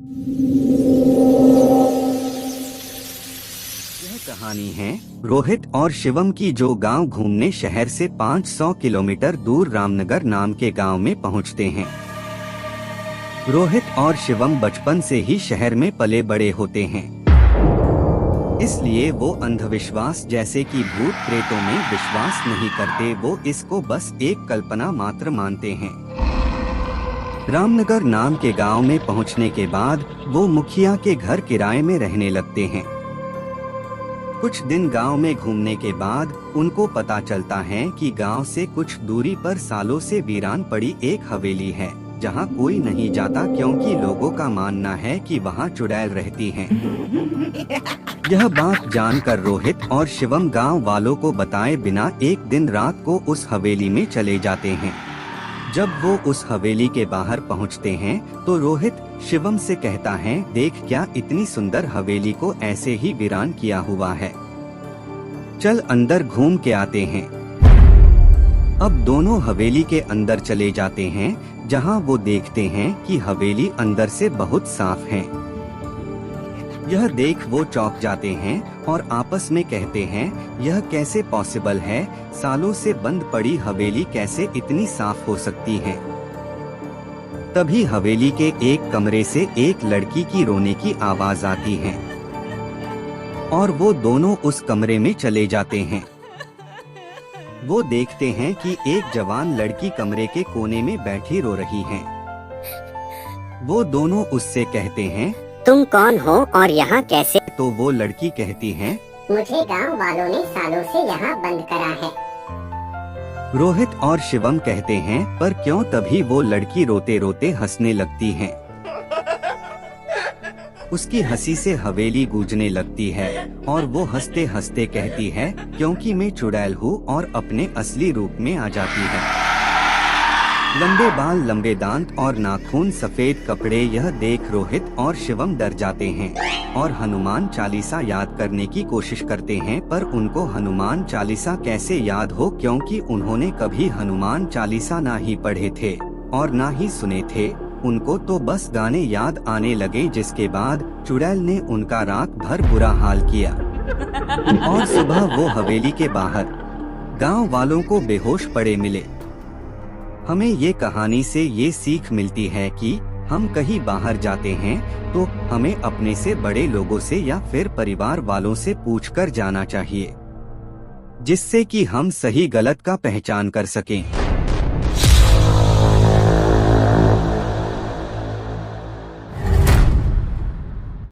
यह कहानी है रोहित और शिवम की, जो गांव घूमने शहर से 500 किलोमीटर दूर रामनगर नाम के गांव में पहुंचते हैं। रोहित और शिवम बचपन से ही शहर में पले बड़े होते हैं, इसलिए वो अंधविश्वास जैसे कि भूत प्रेतों में विश्वास नहीं करते। वो इसको बस एक कल्पना मात्र मानते हैं। रामनगर नाम के गांव में पहुंचने के बाद वो मुखिया के घर किराए में रहने लगते हैं। कुछ दिन गांव में घूमने के बाद उनको पता चलता है कि गांव से कुछ दूरी पर सालों से वीरान पड़ी एक हवेली है, जहां कोई नहीं जाता क्योंकि लोगों का मानना है कि वहां चुड़ैल रहती हैं। यह बात जानकर रोहित और शिवम गांव वालों को बताए बिना एक दिन रात को उस हवेली में चले जाते हैं। जब वो उस हवेली के बाहर पहुंचते हैं तो रोहित शिवम से कहता है, देख क्या इतनी सुंदर हवेली को ऐसे ही वीरान किया हुआ है, चल अंदर घूम के आते हैं। अब दोनों हवेली के अंदर चले जाते हैं, जहां वो देखते हैं कि हवेली अंदर से बहुत साफ है। यह देख वो चौंक जाते हैं और आपस में कहते हैं, यह कैसे पॉसिबल है, सालों से बंद पड़ी हवेली कैसे इतनी साफ हो सकती है। तभी हवेली के एक कमरे से एक लड़की की रोने की आवाज आती है और वो दोनों उस कमरे में चले जाते हैं। वो देखते हैं कि एक जवान लड़की कमरे के कोने में बैठी रो रही है। वो दोनों उससे कहते हैं, तुम कौन हो और यहाँ कैसे? तो वो लड़की कहती है, मुझे गांव वालों ने सालों से यहाँ बंद करा है। रोहित और शिवम कहते हैं, पर क्यों? तभी वो लड़की रोते रोते हंसने लगती है। उसकी हंसी से हवेली गूंजने लगती है और वो हंसते हंसते कहती है, क्योंकि मैं चुड़ैल हूँ, और अपने असली रूप में आ जाती है। लंबे बाल, लंबे दांत और नाखून, सफेद कपड़े। यह देख रोहित और शिवम डर जाते हैं और हनुमान चालीसा याद करने की कोशिश करते हैं, पर उनको हनुमान चालीसा कैसे याद हो, क्योंकि उन्होंने कभी हनुमान चालीसा ना ही पढ़े थे और ना ही सुने थे। उनको तो बस गाने याद आने लगे, जिसके बाद चुड़ैल ने उनका रात भर बुरा हाल किया और सुबह वो हवेली के बाहर गांव वालों को बेहोश पड़े मिले। हमें ये कहानी से ये सीख मिलती है कि हम कहीं बाहर जाते हैं तो हमें अपने से बड़े लोगों से या फिर परिवार वालों से पूछकर जाना चाहिए, जिससे कि हम सही गलत का पहचान कर सकें।